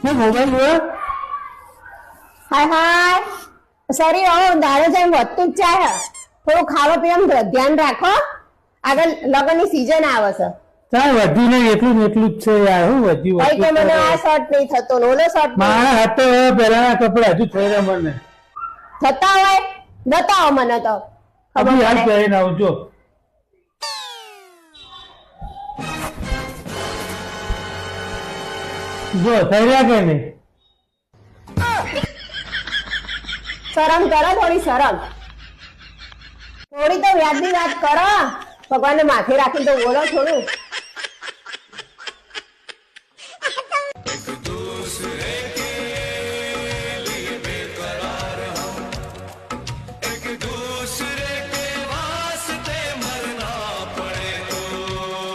मैं मोबाइल हुआ हाय hi sorry हो दारू જેમ વધતું જ જાય થોડું ખાવા પીવામાં ધ્યાન રાખો આગળ લગનની સીઝન આવે છે ચાલ વધ્યું નહીં એટલું જ છે યાર હું વધ્યું ભાઈ કે મને આ શર્ટ નહીં થતો ઓલો શર્ટ મારા હાથે પહેલાના કપડા હજુ થઈ રહ્યા મને થતા હોય બતાવો મને તો અભી હાલ પહેરીને આવજો જો થઈ રહ્યા કે નહીં શરમ કરો થોડી શરમ થોડી તો વ્યાજની વાત કરો ભગવાનને માથે રાખી તો બોલો થોડું